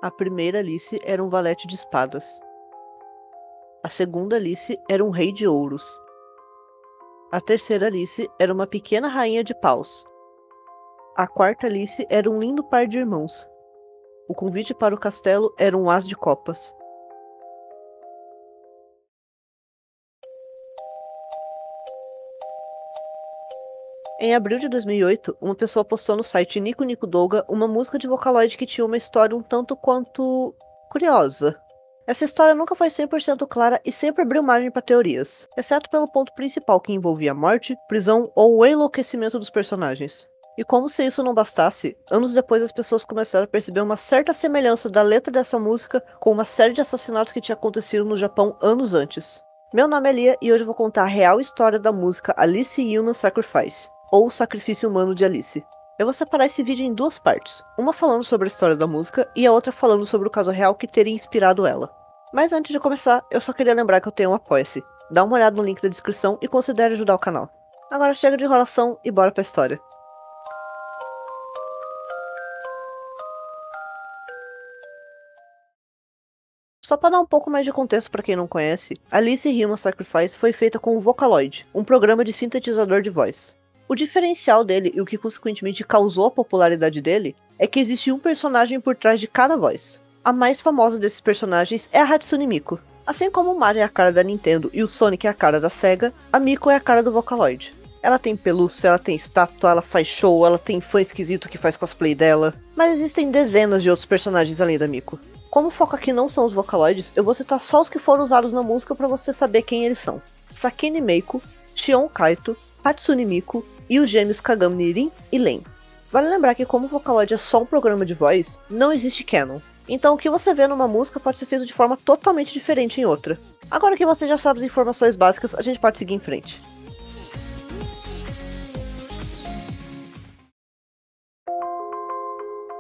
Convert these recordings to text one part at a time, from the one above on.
A primeira Alice era um valete de espadas. A segunda Alice era um rei de ouros. A terceira Alice era uma pequena rainha de paus. A quarta Alice era um lindo par de irmãos. O convite para o castelo era um as de copas. Em abril de 2008, uma pessoa postou no site Nico Nico Douga uma música de Vocaloid que tinha uma história um tanto quanto curiosa. Essa história nunca foi 100% clara e sempre abriu margem para teorias, exceto pelo ponto principal que envolvia morte, prisão ou o enlouquecimento dos personagens. E como se isso não bastasse, anos depois as pessoas começaram a perceber uma certa semelhança da letra dessa música com uma série de assassinatos que tinha acontecido no Japão anos antes. Meu nome é Lia e hoje eu vou contar a real história da música Alice Human Sacrifice, ou O Sacrifício Humano de Alice. Eu vou separar esse vídeo em duas partes, uma falando sobre a história da música e a outra falando sobre o caso real que teria inspirado ela. Mas antes de começar, eu só queria lembrar que eu tenho um Apoia-se. Dá uma olhada no link da descrição e considere ajudar o canal. Agora chega de enrolação e bora pra história. Só para dar um pouco mais de contexto para quem não conhece, Alice Human Sacrifice foi feita com o Vocaloid, um programa de sintetizador de voz. O diferencial dele e o que consequentemente causou a popularidade dele é que existe um personagem por trás de cada voz. A mais famosa desses personagens é a Hatsune Miku. Assim como o Mario é a cara da Nintendo e o Sonic é a cara da Sega, a Miku é a cara do Vocaloid. Ela tem pelúcia, ela tem estátua, ela faz show, ela tem fã esquisito que faz cosplay dela, mas existem dezenas de outros personagens além da Miku. Como o foco aqui não são os Vocaloids, eu vou citar só os que foram usados na música para você saber quem eles são. Sakine Meiko, Shion Kaito, Hatsune Miku e os gêmeos Kagami Rin e Len. Vale lembrar que como o Vocaloid é só um programa de voz, não existe canon. Então o que você vê numa música pode ser feito de forma totalmente diferente em outra. Agora que você já sabe as informações básicas, a gente pode seguir em frente.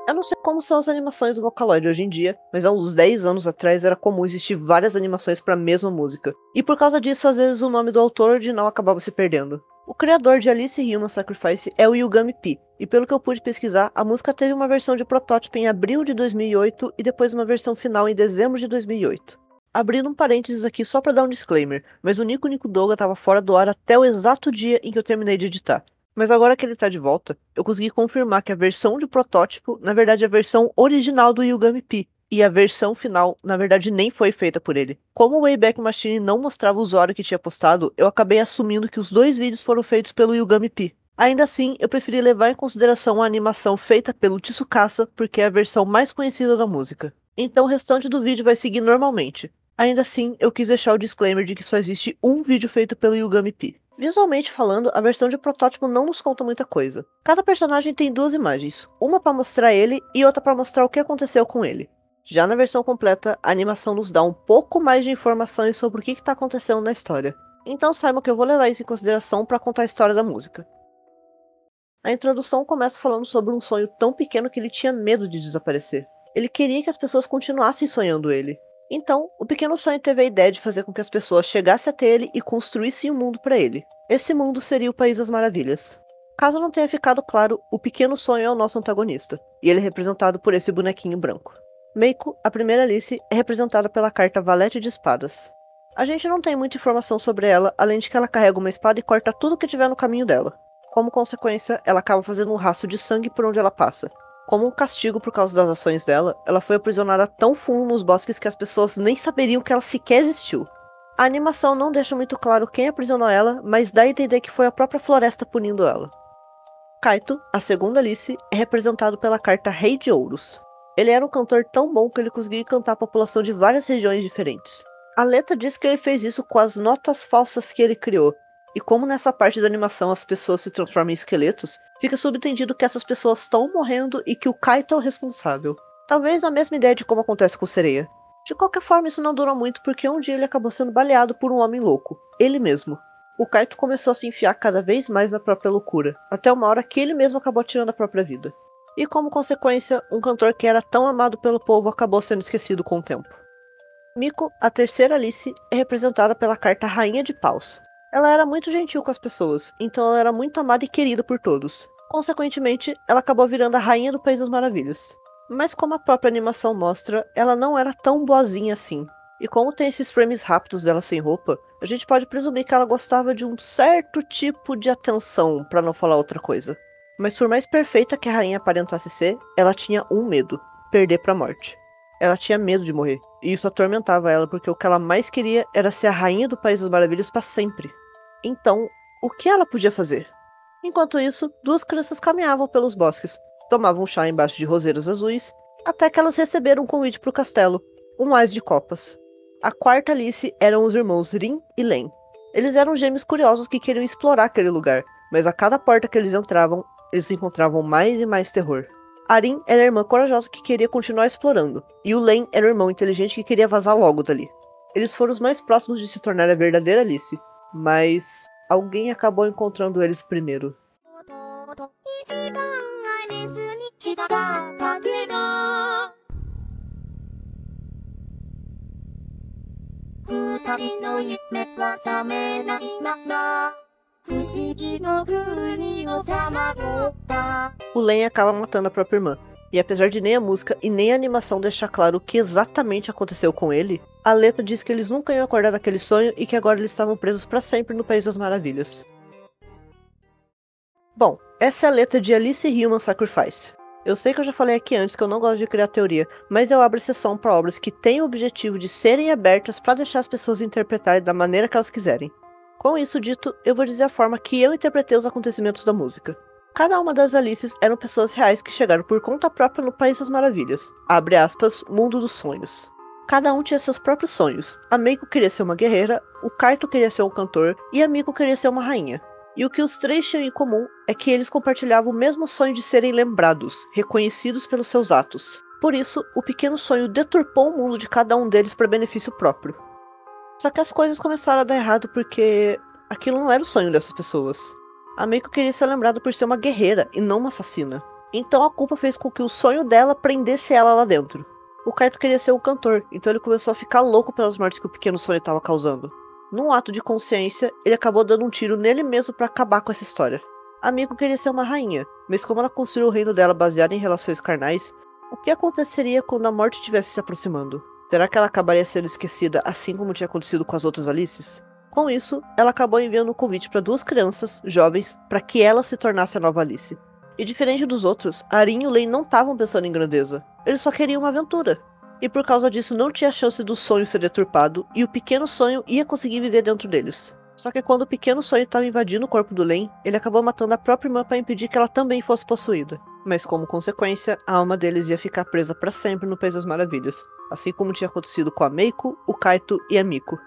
Eu não sei como são as animações do Vocaloid hoje em dia, mas há uns 10 anos atrás era comum existir várias animações para a mesma música, e por causa disso às vezes o nome do autor original acabava se perdendo. O criador de Alice Human Sacrifice é o Yugami P, e pelo que eu pude pesquisar, a música teve uma versão de protótipo em abril de 2008 e depois uma versão final em dezembro de 2008. Abrindo um parênteses aqui só para dar um disclaimer, mas o Nico Nico Douga estava fora do ar até o exato dia em que eu terminei de editar. Mas agora que ele tá de volta, eu consegui confirmar que a versão de protótipo, na verdade, é a versão original do Yugami P. E a versão final, na verdade, nem foi feita por ele. Como o Wayback Machine não mostrava o usuário que tinha postado, eu acabei assumindo que os dois vídeos foram feitos pelo Yugami P. Ainda assim, eu preferi levar em consideração a animação feita pelo Tsukasa, porque é a versão mais conhecida da música. Então o restante do vídeo vai seguir normalmente. Ainda assim, eu quis deixar o disclaimer de que só existe um vídeo feito pelo Yugami P. Visualmente falando, a versão de protótipo não nos conta muita coisa. Cada personagem tem duas imagens, uma para mostrar ele e outra para mostrar o que aconteceu com ele. Já na versão completa, a animação nos dá um pouco mais de informações sobre o que está acontecendo na história. Então saibam que eu vou levar isso em consideração para contar a história da música. A introdução começa falando sobre um sonho tão pequeno que ele tinha medo de desaparecer. Ele queria que as pessoas continuassem sonhando ele. Então, o pequeno sonho teve a ideia de fazer com que as pessoas chegassem até ele e construíssem um mundo para ele. Esse mundo seria o País das Maravilhas. Caso não tenha ficado claro, o pequeno sonho é o nosso antagonista, e ele é representado por esse bonequinho branco. Meiko, a primeira Alice, é representada pela carta Valete de Espadas. A gente não tem muita informação sobre ela, além de que ela carrega uma espada e corta tudo que tiver no caminho dela. Como consequência, ela acaba fazendo um rastro de sangue por onde ela passa. Como um castigo por causa das ações dela, ela foi aprisionada tão fundo nos bosques que as pessoas nem saberiam que ela sequer existiu. A animação não deixa muito claro quem aprisionou ela, mas dá a entender que foi a própria floresta punindo ela. Kaito, a segunda Alice, é representado pela carta Rei de Ouros. Ele era um cantor tão bom que ele conseguia cantar a população de várias regiões diferentes. A letra diz que ele fez isso com as notas falsas que ele criou, e como nessa parte da animação as pessoas se transformam em esqueletos, fica subentendido que essas pessoas estão morrendo e que o Kaito é o responsável. Talvez a mesma ideia de como acontece com Sereia. De qualquer forma, isso não durou muito porque um dia ele acabou sendo baleado por um homem louco, ele mesmo. O Kaito começou a se enfiar cada vez mais na própria loucura, até uma hora que ele mesmo acabou tirando a própria vida. E como consequência, um cantor que era tão amado pelo povo acabou sendo esquecido com o tempo. Miko, a terceira Alice, é representada pela carta Rainha de Paus. Ela era muito gentil com as pessoas, então ela era muito amada e querida por todos. Consequentemente, ela acabou virando a Rainha do País das Maravilhas. Mas como a própria animação mostra, ela não era tão boazinha assim. E como tem esses frames rápidos dela sem roupa, a gente pode presumir que ela gostava de um certo tipo de atenção, pra não falar outra coisa. Mas por mais perfeita que a rainha aparentasse ser, ela tinha um medo: perder pra morte. Ela tinha medo de morrer, e isso atormentava ela porque o que ela mais queria era ser a rainha do País das Maravilhas para sempre. Então, o que ela podia fazer? Enquanto isso, duas crianças caminhavam pelos bosques, tomavam chá embaixo de roseiras azuis, até que elas receberam um convite para o castelo, um ás de copas. A quarta Alice eram os irmãos Rin e Len. Eles eram gêmeos curiosos que queriam explorar aquele lugar, mas a cada porta que eles entravam, eles encontravam mais e mais terror. A Rin era a irmã corajosa que queria continuar explorando, e o Len era o irmão inteligente que queria vazar logo dali. Eles foram os mais próximos de se tornar a verdadeira Alice, mas alguém acabou encontrando eles primeiro. O Len acaba matando a própria irmã, e apesar de nem a música e nem a animação deixar claro o que exatamente aconteceu com ele, a letra diz que eles nunca iam acordar daquele sonho e que agora eles estavam presos para sempre no País das Maravilhas. Bom, essa é a letra de Alice Human Sacrifice. Eu sei que eu já falei aqui antes que eu não gosto de criar teoria, mas eu abro exceção para obras que têm o objetivo de serem abertas para deixar as pessoas interpretarem da maneira que elas quiserem. Com isso dito, eu vou dizer a forma que eu interpretei os acontecimentos da música. Cada uma das Alices eram pessoas reais que chegaram por conta própria no País das Maravilhas, abre aspas, mundo dos sonhos. Cada um tinha seus próprios sonhos. A Meiko queria ser uma guerreira, o Kaito queria ser um cantor e a Miko queria ser uma rainha. E o que os três tinham em comum é que eles compartilhavam o mesmo sonho de serem lembrados, reconhecidos pelos seus atos. Por isso, o pequeno sonho deturpou o mundo de cada um deles para benefício próprio. Só que as coisas começaram a dar errado porque aquilo não era o sonho dessas pessoas. A Meiko queria ser lembrada por ser uma guerreira e não uma assassina. Então a culpa fez com que o sonho dela prendesse ela lá dentro. O Kaito queria ser um cantor, então ele começou a ficar louco pelas mortes que o pequeno sonho estava causando. Num ato de consciência, ele acabou dando um tiro nele mesmo para acabar com essa história. A Miko queria ser uma rainha, mas como ela construiu o reino dela baseado em relações carnais, o que aconteceria quando a morte estivesse se aproximando? Será que ela acabaria sendo esquecida assim como tinha acontecido com as outras Alices? Com isso, ela acabou enviando um convite para duas crianças, jovens, para que ela se tornasse a nova Alice. E diferente dos outros, a Arin e o Len não estavam pensando em grandeza, eles só queriam uma aventura. E por causa disso não tinha chance do sonho ser deturpado, e o pequeno sonho ia conseguir viver dentro deles. Só que quando o pequeno sonho estava invadindo o corpo do Len, ele acabou matando a própria irmã para impedir que ela também fosse possuída. Mas como consequência, a alma deles ia ficar presa para sempre no País das Maravilhas, assim como tinha acontecido com a Meiko, o Kaito e a Miko.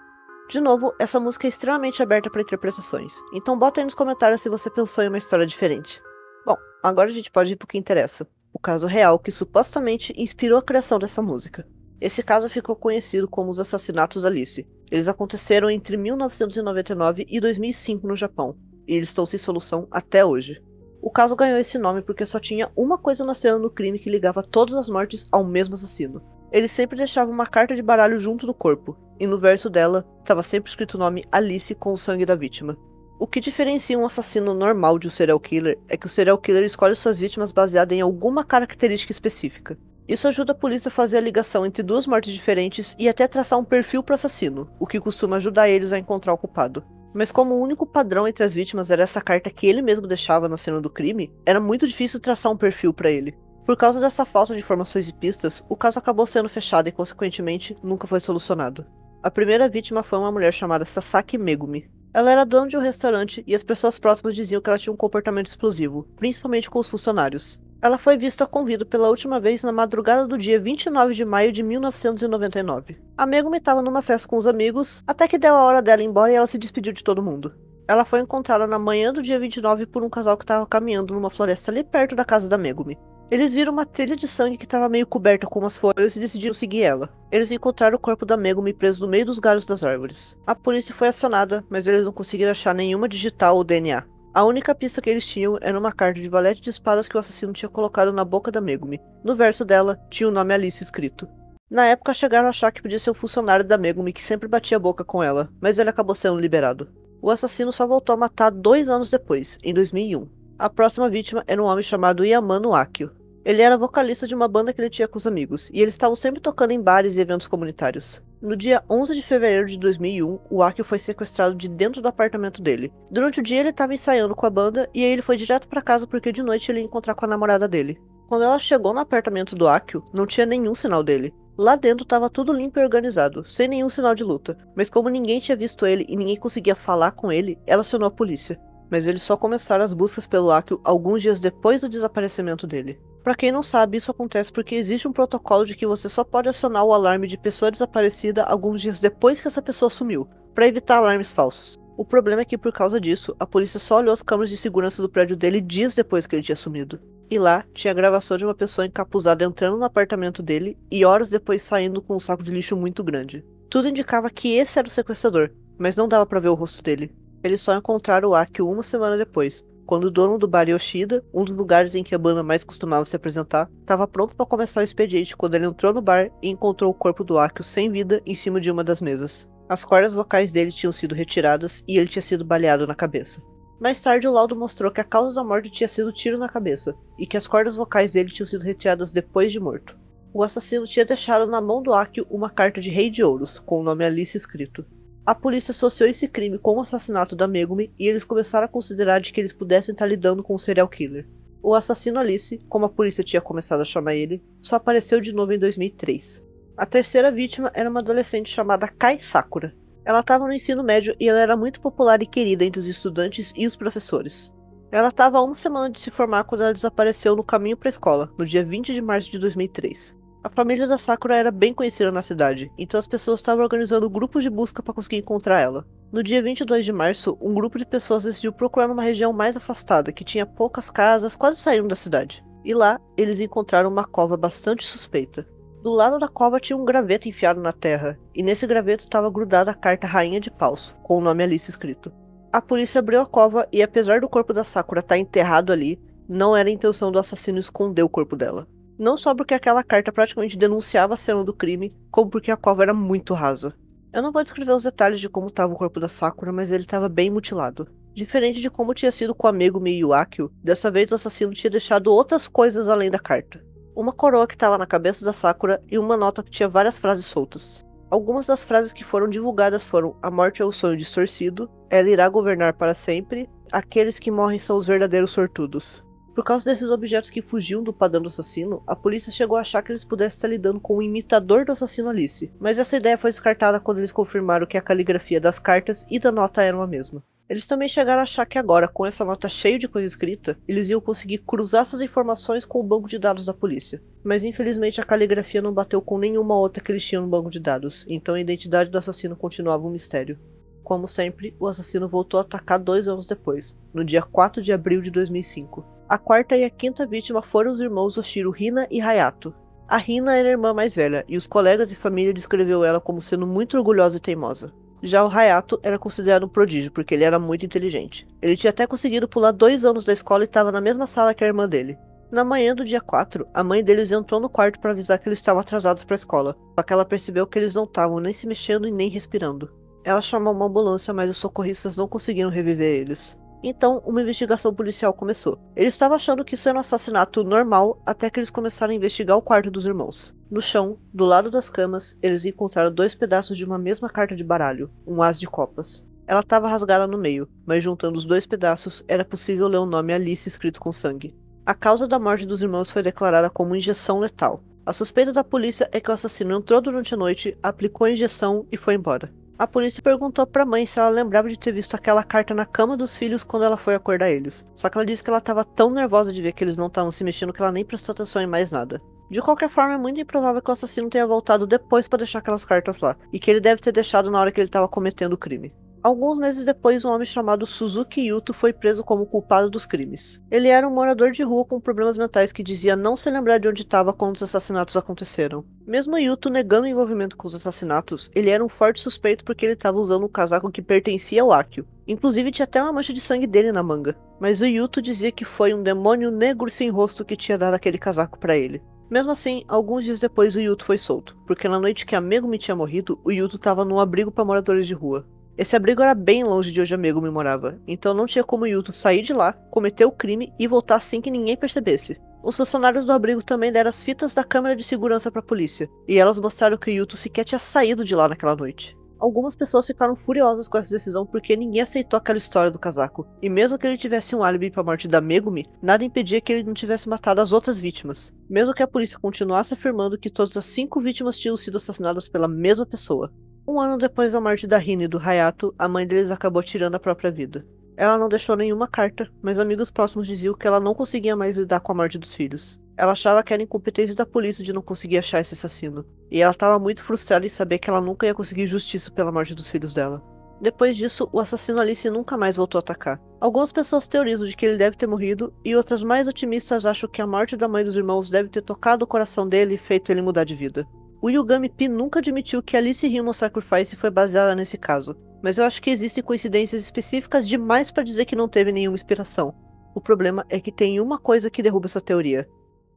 De novo, essa música é extremamente aberta para interpretações, então bota aí nos comentários se você pensou em uma história diferente. Bom, agora a gente pode ir pro que interessa. O caso real que supostamente inspirou a criação dessa música. Esse caso ficou conhecido como os Assassinatos Alice. Eles aconteceram entre 1999 e 2005 no Japão, e eles estão sem solução até hoje. O caso ganhou esse nome porque só tinha uma coisa na cena do crime que ligava todas as mortes ao mesmo assassino. Ele sempre deixava uma carta de baralho junto do corpo, e no verso dela estava sempre escrito o nome Alice com o sangue da vítima. O que diferencia um assassino normal de um serial killer é que o serial killer escolhe suas vítimas baseado em alguma característica específica. Isso ajuda a polícia a fazer a ligação entre duas mortes diferentes e até traçar um perfil para o assassino, o que costuma ajudar eles a encontrar o culpado. Mas como o único padrão entre as vítimas era essa carta que ele mesmo deixava na cena do crime, era muito difícil traçar um perfil para ele. Por causa dessa falta de informações e pistas, o caso acabou sendo fechado e, consequentemente, nunca foi solucionado. A primeira vítima foi uma mulher chamada Sasaki Megumi. Ela era dona de um restaurante e as pessoas próximas diziam que ela tinha um comportamento explosivo, principalmente com os funcionários. Ela foi vista a convite pela última vez na madrugada do dia 29 de maio de 1999. A Megumi estava numa festa com os amigos, até que deu a hora dela ir embora e ela se despediu de todo mundo. Ela foi encontrada na manhã do dia 29 por um casal que estava caminhando numa floresta ali perto da casa da Megumi. Eles viram uma trilha de sangue que estava meio coberta com umas folhas e decidiram seguir ela. Eles encontraram o corpo da Megumi preso no meio dos galhos das árvores. A polícia foi acionada, mas eles não conseguiram achar nenhuma digital ou DNA. A única pista que eles tinham era uma carta de valete de espadas que o assassino tinha colocado na boca da Megumi. No verso dela, tinha o nome Alice escrito. Na época chegaram a achar que podia ser um funcionário da Megumi que sempre batia a boca com ela, mas ele acabou sendo liberado. O assassino só voltou a matar 2 anos depois, em 2001. A próxima vítima era um homem chamado Yamano Akio. Ele era vocalista de uma banda que ele tinha com os amigos, e eles estavam sempre tocando em bares e eventos comunitários. No dia 11 de fevereiro de 2001, o Akio foi sequestrado de dentro do apartamento dele. Durante o dia ele estava ensaiando com a banda, e aí ele foi direto para casa porque de noite ele ia encontrar com a namorada dele. Quando ela chegou no apartamento do Akio, não tinha nenhum sinal dele. Lá dentro estava tudo limpo e organizado, sem nenhum sinal de luta. Mas como ninguém tinha visto ele e ninguém conseguia falar com ele, ela acionou a polícia. Mas eles só começaram as buscas pelo Akio alguns dias depois do desaparecimento dele. Pra quem não sabe, isso acontece porque existe um protocolo de que você só pode acionar o alarme de pessoa desaparecida alguns dias depois que essa pessoa sumiu, para evitar alarmes falsos. O problema é que por causa disso, a polícia só olhou as câmeras de segurança do prédio dele dias depois que ele tinha sumido. E lá, tinha a gravação de uma pessoa encapuzada entrando no apartamento dele e horas depois saindo com um saco de lixo muito grande. Tudo indicava que esse era o sequestrador, mas não dava pra ver o rosto dele. Eles só encontraram o Akio uma semana depois, quando o dono do bar Yoshida, um dos lugares em que a banda mais costumava se apresentar, estava pronto para começar o expediente quando ele entrou no bar e encontrou o corpo do Akio sem vida em cima de uma das mesas. As cordas vocais dele tinham sido retiradas e ele tinha sido baleado na cabeça. Mais tarde, o laudo mostrou que a causa da morte tinha sido tiro na cabeça e que as cordas vocais dele tinham sido retiradas depois de morto. O assassino tinha deixado na mão do Akio uma carta de rei de ouros, com o nome Alice escrito. A polícia associou esse crime com o assassinato da Megumi e eles começaram a considerar de que eles pudessem estar lidando com um serial killer. O assassino Alice, como a polícia tinha começado a chamar ele, só apareceu de novo em 2003. A terceira vítima era uma adolescente chamada Kai Sakura. Ela estava no ensino médio e ela era muito popular e querida entre os estudantes e os professores. Ela estava a uma semana de se formar quando ela desapareceu no caminho para a escola, no dia 20 de março de 2003. A família da Sakura era bem conhecida na cidade, então as pessoas estavam organizando grupos de busca para conseguir encontrar ela. No dia 22 de março, um grupo de pessoas decidiu procurar numa região mais afastada, que tinha poucas casas, quase saindo da cidade. E lá, eles encontraram uma cova bastante suspeita. Do lado da cova tinha um graveto enfiado na terra, e nesse graveto estava grudada a carta Rainha de Paus, com o nome Alice escrito. A polícia abriu a cova e apesar do corpo da Sakura estar enterrado ali, não era a intenção do assassino esconder o corpo dela. Não só porque aquela carta praticamente denunciava a cena do crime, como porque a cova era muito rasa. Eu não vou descrever os detalhes de como estava o corpo da Sakura, mas ele estava bem mutilado. Diferente de como tinha sido com a Megumi e o Akio, dessa vez o assassino tinha deixado outras coisas além da carta. Uma coroa que estava na cabeça da Sakura e uma nota que tinha várias frases soltas. Algumas das frases que foram divulgadas foram: a morte é o sonho distorcido, ela irá governar para sempre, aqueles que morrem são os verdadeiros sortudos. Por causa desses objetos que fugiam do padrão do assassino, a polícia chegou a achar que eles pudessem estar lidando com um imitador do assassino Alice, mas essa ideia foi descartada quando eles confirmaram que a caligrafia das cartas e da nota eram a mesma. Eles também chegaram a achar que agora, com essa nota cheia de coisa escrita, eles iam conseguir cruzar essas informações com o banco de dados da polícia. Mas infelizmente a caligrafia não bateu com nenhuma outra que eles tinham no banco de dados, então a identidade do assassino continuava um mistério. Como sempre, o assassino voltou a atacar 2 anos depois, no dia 4 de abril de 2005. A quarta e a quinta vítima foram os irmãos Oshiro Hina e Hayato. A Hina era a irmã mais velha, e os colegas e família descreveu ela como sendo muito orgulhosa e teimosa. Já o Hayato era considerado um prodígio, porque ele era muito inteligente. Ele tinha até conseguido pular 2 anos da escola e estava na mesma sala que a irmã dele. Na manhã do dia 4, a mãe deles entrou no quarto para avisar que eles estavam atrasados para a escola, só que ela percebeu que eles não estavam nem se mexendo e nem respirando. Ela chamou uma ambulância, mas os socorristas não conseguiram reviver eles. Então, uma investigação policial começou. Eles estavam achando que isso era um assassinato normal, até que eles começaram a investigar o quarto dos irmãos. No chão, do lado das camas, eles encontraram 2 pedaços de uma mesma carta de baralho, um as de copas. Ela estava rasgada no meio, mas juntando os 2 pedaços, era possível ler o nome Alice escrito com sangue. A causa da morte dos irmãos foi declarada como injeção letal. A suspeita da polícia é que o assassino entrou durante a noite, aplicou a injeção e foi embora. A polícia perguntou pra mãe se ela lembrava de ter visto aquela carta na cama dos filhos quando ela foi acordar eles. Só que ela disse que ela estava tão nervosa de ver que eles não estavam se mexendo que ela nem prestou atenção em mais nada. De qualquer forma, é muito improvável que o assassino tenha voltado depois para deixar aquelas cartas lá, e que ele deve ter deixado na hora que ele estava cometendo o crime. Alguns meses depois, um homem chamado Suzuki Yuto foi preso como culpado dos crimes. Ele era um morador de rua com problemas mentais que dizia não se lembrar de onde estava quando os assassinatos aconteceram. Mesmo Yuto negando o envolvimento com os assassinatos, ele era um forte suspeito porque ele estava usando um casaco que pertencia ao Akio. Inclusive tinha até uma mancha de sangue dele na manga. Mas o Yuto dizia que foi um demônio negro sem rosto que tinha dado aquele casaco para ele. Mesmo assim, alguns dias depois o Yuto foi solto, porque na noite que a Megumi tinha morrido, o Yuto estava num abrigo para moradores de rua. Esse abrigo era bem longe de onde a Megumi morava, então não tinha como Yuto sair de lá, cometer o crime e voltar sem que ninguém percebesse. Os funcionários do abrigo também deram as fitas da câmera de segurança para a polícia, e elas mostraram que Yuto sequer tinha saído de lá naquela noite. Algumas pessoas ficaram furiosas com essa decisão porque ninguém aceitou aquela história do casaco, e mesmo que ele tivesse um álibi para a morte da Megumi, nada impedia que ele não tivesse matado as outras vítimas, mesmo que a polícia continuasse afirmando que todas as 5 vítimas tinham sido assassinadas pela mesma pessoa. Um ano depois da morte da Hina e do Hayato, a mãe deles acabou tirando a própria vida. Ela não deixou nenhuma carta, mas amigos próximos diziam que ela não conseguia mais lidar com a morte dos filhos. Ela achava que era incompetência da polícia de não conseguir achar esse assassino, e ela estava muito frustrada em saber que ela nunca ia conseguir justiça pela morte dos filhos dela. Depois disso, o assassino Alice nunca mais voltou a atacar. Algumas pessoas teorizam de que ele deve ter morrido, e outras mais otimistas acham que a morte da mãe dos irmãos deve ter tocado o coração dele e feito ele mudar de vida. O Yugami P nunca admitiu que Alice Human Sacrifice foi baseada nesse caso, mas eu acho que existem coincidências específicas demais para dizer que não teve nenhuma inspiração. O problema é que tem uma coisa que derruba essa teoria.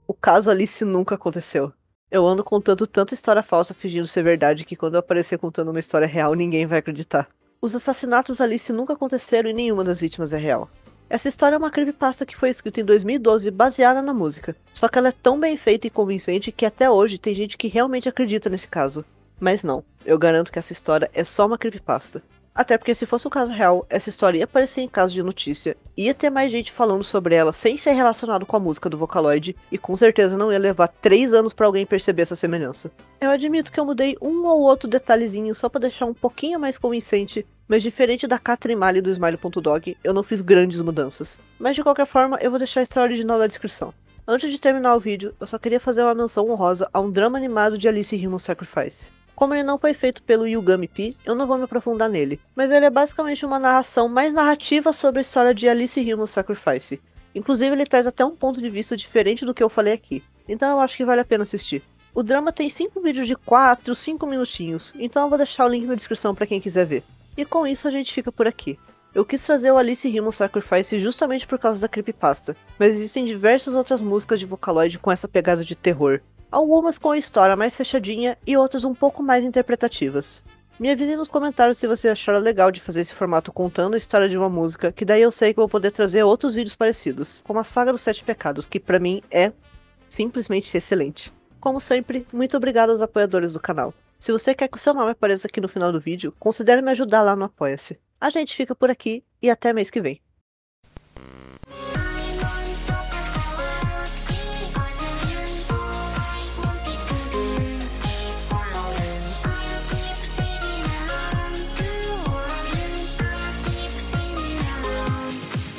O caso Alice nunca aconteceu. Eu ando contando tanta história falsa fingindo ser verdade que quando eu aparecer contando uma história real ninguém vai acreditar. Os assassinatos Alice nunca aconteceram e nenhuma das vítimas é real. Essa história é uma creepypasta que foi escrita em 2012 baseada na música, só que ela é tão bem feita e convincente que até hoje tem gente que realmente acredita nesse caso. Mas não, eu garanto que essa história é só uma creepypasta. Até porque se fosse um caso real, essa história ia aparecer em casos de notícia, ia ter mais gente falando sobre ela sem ser relacionado com a música do Vocaloid, e com certeza não ia levar 3 anos pra alguém perceber essa semelhança. Eu admito que eu mudei um ou outro detalhezinho só pra deixar um pouquinho mais convincente, mas diferente da Catherine Mali do Smile.dog, eu não fiz grandes mudanças. Mas de qualquer forma, eu vou deixar a história original na descrição. Antes de terminar o vídeo, eu só queria fazer uma menção honrosa a um drama animado de Alice Human Sacrifice. Como ele não foi feito pelo Yugami P, eu não vou me aprofundar nele, mas ele é basicamente uma narração mais narrativa sobre a história de Alice Human Sacrifice. Inclusive ele traz até um ponto de vista diferente do que eu falei aqui, então eu acho que vale a pena assistir. O drama tem 5 vídeos de 4, 5 minutinhos, então eu vou deixar o link na descrição para quem quiser ver. E com isso a gente fica por aqui. Eu quis trazer o Alice Human Sacrifice justamente por causa da creepypasta, mas existem diversas outras músicas de Vocaloid com essa pegada de terror. Algumas com a história mais fechadinha e outras um pouco mais interpretativas. Me avise nos comentários se você achar legal de fazer esse formato contando a história de uma música, que daí eu sei que vou poder trazer outros vídeos parecidos, como a Saga dos 7 Pecados, que pra mim é simplesmente excelente. Como sempre, muito obrigado aos apoiadores do canal. Se você quer que o seu nome apareça aqui no final do vídeo, considere me ajudar lá no Apoia-se. A gente fica por aqui e até mês que vem.